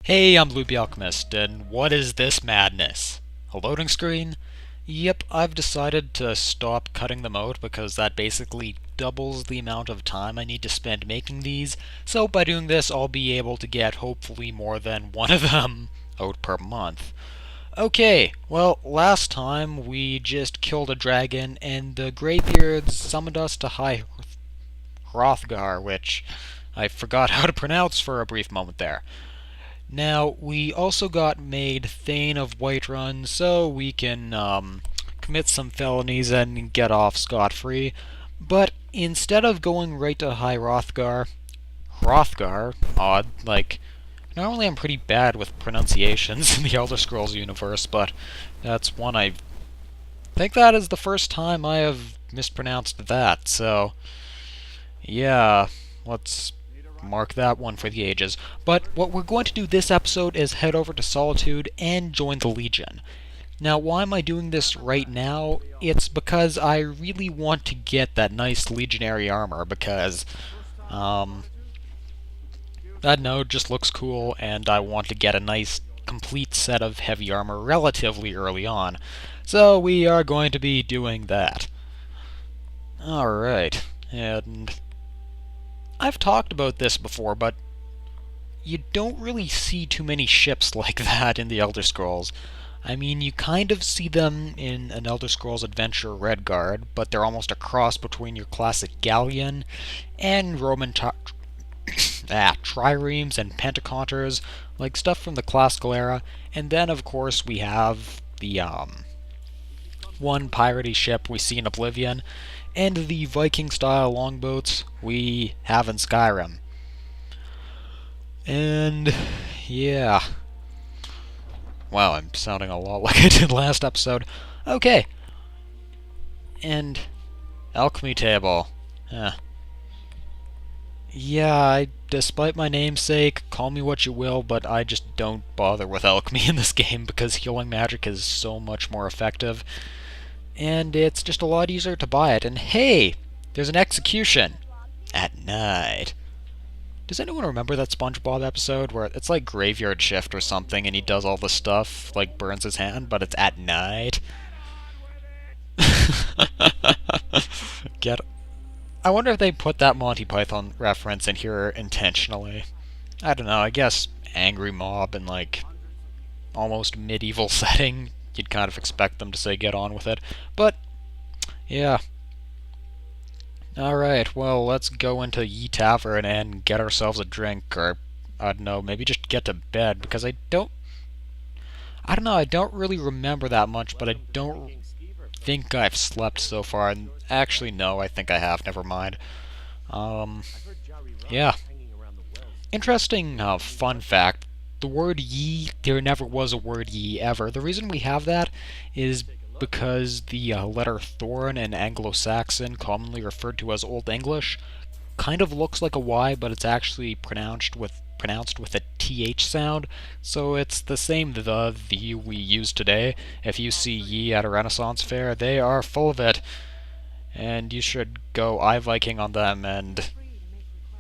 Hey, I'm TheLoopyAlchemist, and what is this madness? A loading screen? Yep, I've decided to stop cutting them out because that basically doubles the amount of time I need to spend making these, so by doing this I'll be able to get hopefully more than one of them out per month. Okay, well, last time we just killed a dragon and the Greybeards summoned us to High Hrothgar, which I forgot how to pronounce for a brief moment there. Now, we also got made Thane of Whiterun, so we can commit some felonies and get off scot-free. But instead of going right to High Hrothgar, odd, like, normally I'm pretty bad with pronunciations in the Elder Scrolls universe, but that's one I think that is the first time I have mispronounced that, so yeah, let's mark that one for the ages. But what we're going to do this episode is head over to Solitude and join the Legion. Now, why am I doing this right now? It's because I really want to get that nice legionary armor because, I don't know, it just looks cool, and I want to get a nice complete set of heavy armor relatively early on. So we are going to be doing that. Alright, and I've talked about this before, but you don't really see too many ships like that in the Elder Scrolls. I mean, you kind of see them in an Elder Scrolls Adventure Redguard, but they're almost a cross between your classic galleon and Roman triremes and pentacounters, like stuff from the classical era. And then, of course, we have the one piratey ship we see in Oblivion, and the Viking-style longboats we have in Skyrim. And yeah. Wow, I'm sounding a lot like I did last episode. Okay. And alchemy table. Yeah, despite my namesake, call me what you will, but I just don't bother with alchemy in this game because healing magic is so much more effective. And it's just a lot easier to buy it. And hey, there's an execution at night. Does anyone remember that SpongeBob episode where it's like Graveyard Shift or something and he does all the stuff, like burns his hand, but it's at night? Get I wonder if they put that Monty Python reference in here intentionally. I don't know, I guess angry mob and like almost medieval setting, you'd kind of expect them to say get on with it. But yeah. Alright, well, let's go into Tavern and get ourselves a drink, or, I don't know, maybe just get to bed, because I don't know, I don't really remember that much, but I don't think I've slept so far, and actually, no, I think I have, never mind. Yeah. Interesting fun fact, the word ye, there never was a word ye ever. The reason we have that is because the letter thorn in Anglo-Saxon, commonly referred to as Old English, kind of looks like a Y, but it's actually pronounced with a TH sound, so it's the same the we use today. If you see ye at a Renaissance fair, they are full of it, and you should go iViking on them, and,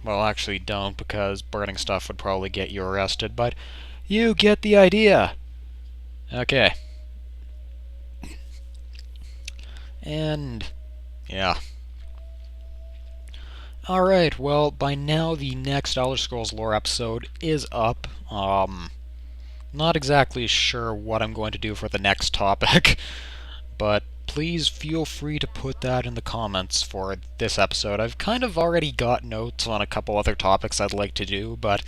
well, actually don't, because burning stuff would probably get you arrested, but you get the idea. Okay. And yeah. Alright, well, by now the next Elder Scrolls lore episode is up. Not exactly sure what I'm going to do for the next topic, but please feel free to put that in the comments for this episode. I've kind of already got notes on a couple other topics I'd like to do, but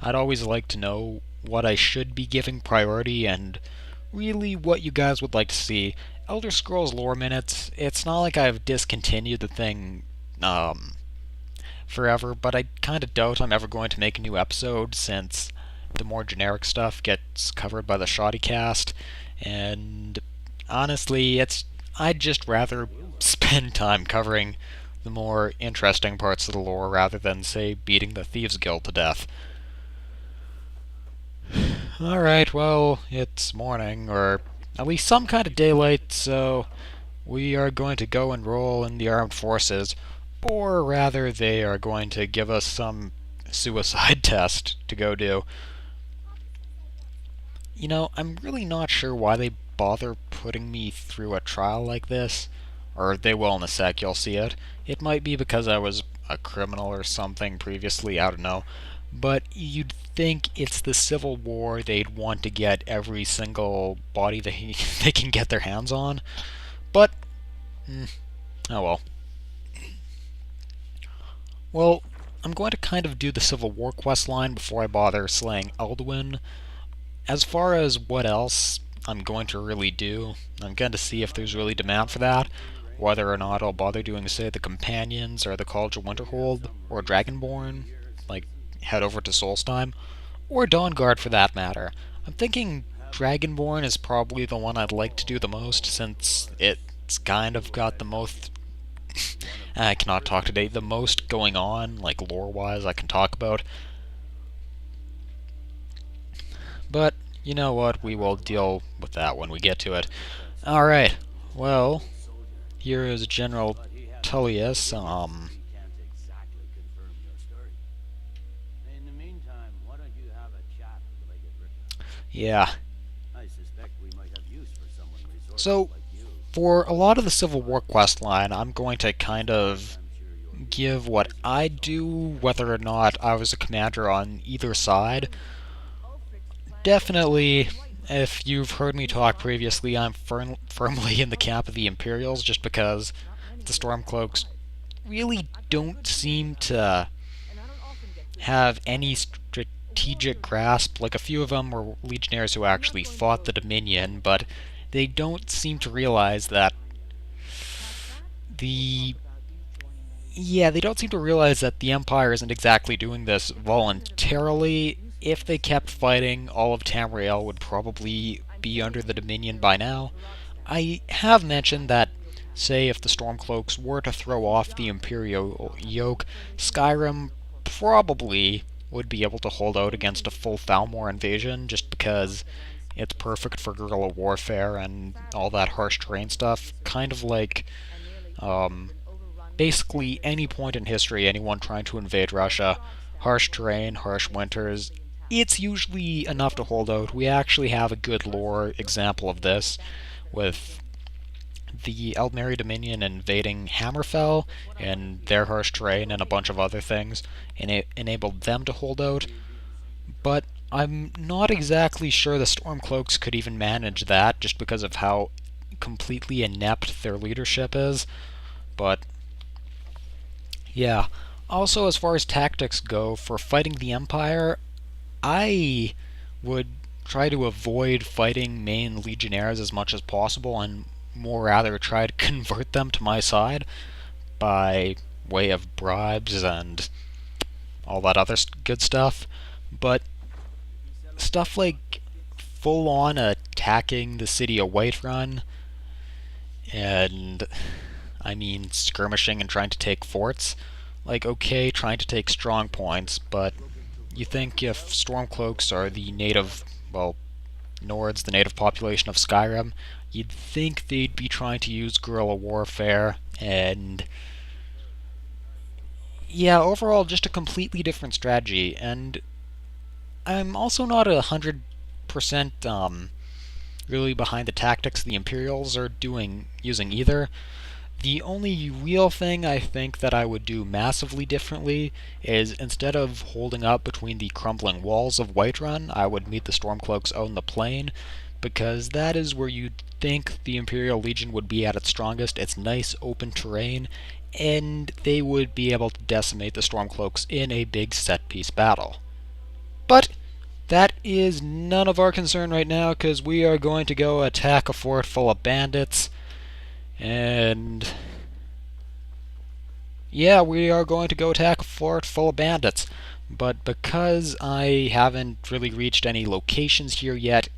I'd always like to know what I should be giving priority and really what you guys would like to see. Elder Scrolls Lore Minutes, it's not like I've discontinued the thing forever, but I kind of doubt I'm ever going to make a new episode since the more generic stuff gets covered by the Shoddy Cast, and honestly, I'd just rather spend time covering the more interesting parts of the lore rather than, say, beating the Thieves Guild to death. Alright, well, it's morning, or at least some kind of daylight, so we are going to go enroll in the armed forces, or rather they are going to give us some suicide test to go do. You know, I'm really not sure why they bother putting me through a trial like this. Or they will in a sec, you'll see it. It might be because I was a criminal or something previously, I don't know. But you'd think it's the Civil War, they'd want to get every single body they can get their hands on. But, oh well. Well, I'm going to kind of do the Civil War quest line before I bother slaying Alduin. As far as what else I'm going to really do, I'm going to see if there's really demand for that, whether or not I'll bother doing, say, the Companions, or the College of Winterhold, or Dragonborn, like, head over to Solstheim, or Dawnguard for that matter. I'm thinking Dragonborn is probably the one I'd like to do the most, since it's kind of got the most... I cannot talk today. The most going on, like, lore-wise, I can talk about. But, you know what, we will deal with that when we get to it. Alright, well, here is General Tullius, yeah. So, for a lot of the Civil War quest line, I'm going to kind of give what I do, whether or not I was a commander on either side. Definitely, if you've heard me talk previously, I'm firmly in the camp of the Imperials, just because the Stormcloaks really don't seem to have any strategic grasp. Like, a few of them were legionnaires who actually fought the Dominion, but they don't seem to realize that the they don't seem to realize that the Empire isn't exactly doing this voluntarily. If they kept fighting, all of Tamriel would probably be under the Dominion by now. I have mentioned that, say, if the Stormcloaks were to throw off the Imperial yoke, Skyrim probably would be able to hold out against a full Thalmor invasion, just because it's perfect for guerrilla warfare and all that harsh terrain stuff. Kind of like, basically any point in history, anyone trying to invade Russia, harsh terrain, harsh winters, it's usually enough to hold out. We actually have a good lore example of this with the Eldmeri Dominion invading Hammerfell and their harsh terrain and a bunch of other things, and it enabled them to hold out. But I'm not exactly sure the Stormcloaks could even manage that, just because of how completely inept their leadership is. But yeah. Also, as far as tactics go, for fighting the Empire, I would try to avoid fighting main legionnaires as much as possible, and more rather try to convert them to my side by way of bribes and all that other good stuff. But stuff like full-on attacking the city of Whiterun, and I mean skirmishing and trying to take forts, like, okay, trying to take strong points, but you think if Stormcloaks are the native, well, Nords, the native population of Skyrim, you'd think they'd be trying to use guerrilla warfare, and yeah, overall just a completely different strategy. And I'm also not 100% really behind the tactics the Imperials are using either. The only real thing I think that I would do massively differently is, instead of holding up between the crumbling walls of Whiterun, I would meet the Stormcloaks out in the plain, because that is where you'd think the Imperial Legion would be at its strongest. It's nice open terrain, and they would be able to decimate the Stormcloaks in a big set-piece battle. But that is none of our concern right now, because we are going to go attack a fort full of bandits. And yeah, we are going to go attack a fort full of bandits. But because I haven't really reached any locations here yet,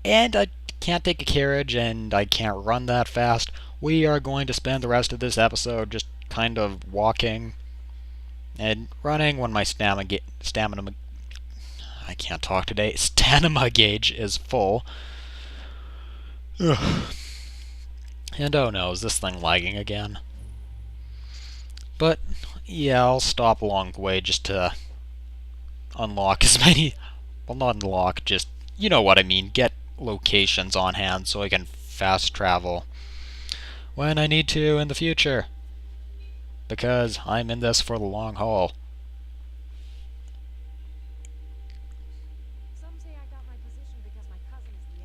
and I can't take a carriage and I can't run that fast, we are going to spend the rest of this episode just kind of walking and running when my stamina I can't talk today. Stamina gauge is full. Ugh. And oh no, is this thing lagging again? But yeah, I'll stop along the way just to unlock as many... Well, not unlock, just you know what I mean, get locations on hand so I can fast travel when I need to in the future. Because I'm in this for the long haul.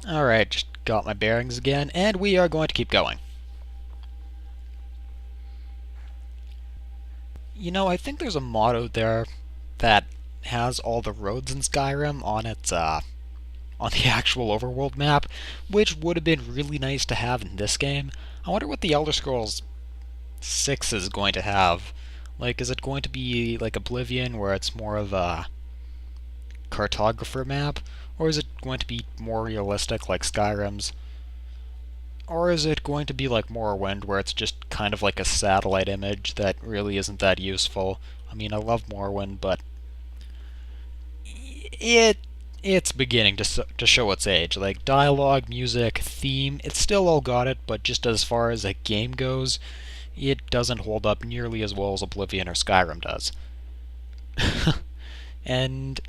Alright, just got my bearings again, and we are going to keep going. You know, I think there's a mod out there that has all the roads in Skyrim on its, on the actual overworld map, which would have been really nice to have in this game. I wonder what the Elder Scrolls 6 is going to have. Like, is it going to be like Oblivion, where it's more of a cartographer map? Or is it going to be more realistic, like Skyrim's? Or is it going to be like Morrowind, where it's just kind of like a satellite image that really isn't that useful? I mean, I love Morrowind, but it's beginning to show its age. Like, dialogue, music, theme, it's still all got it, but just as far as a game goes, it doesn't hold up nearly as well as Oblivion or Skyrim does. And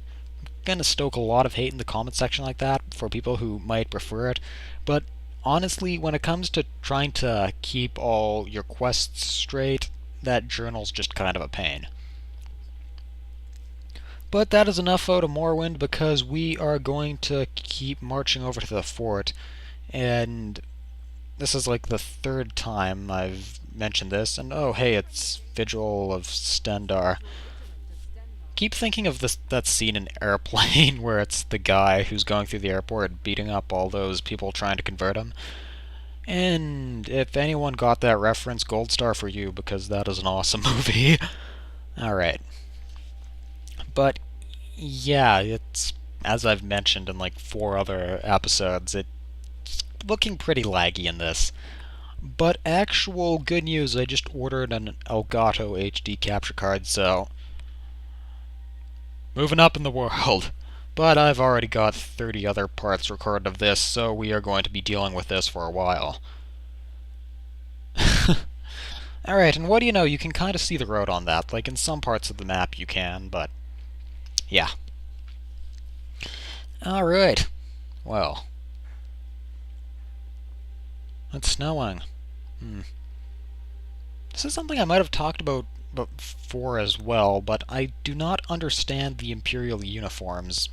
I'm gonna stoke a lot of hate in the comment section like that for people who might prefer it, but honestly, when it comes to trying to keep all your quests straight, that journal's just kind of a pain. But that is enough out of Morrowind, because we are going to keep marching over to the fort, and this is like the third time I've mentioned this, and oh hey, it's Vigil of Stendar. Keep thinking of that scene in Airplane where it's the guy who's going through the airport beating up all those people trying to convert him. And if anyone got that reference, gold star for you, because that is an awesome movie. Alright. But yeah, it's, as I've mentioned in like 4 other episodes, it's looking pretty laggy in this. But actual good news, I just ordered an Elgato HD capture card, so moving up in the world. But I've already got 30 other parts recorded of this, so we are going to be dealing with this for a while. Alright, and what do you know, you can kind of see the road on that. Like, in some parts of the map you can, but yeah. Alright. Well. It's snowing. This is something I might have talked about before as well, but I do not understand the Imperial uniforms.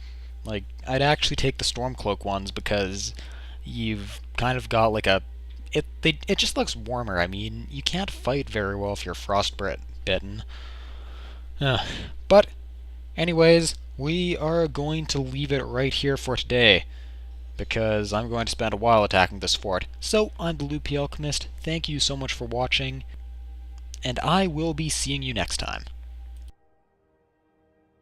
Like, I'd actually take the Stormcloak ones because you've kind of got like a... It just looks warmer. I mean, you can't fight very well if you're frostbitten. But, anyways, we are going to leave it right here for today, because I'm going to spend a while attacking this fort. So, I'm TheLoopyAlchemist, thank you so much for watching, and I will be seeing you next time.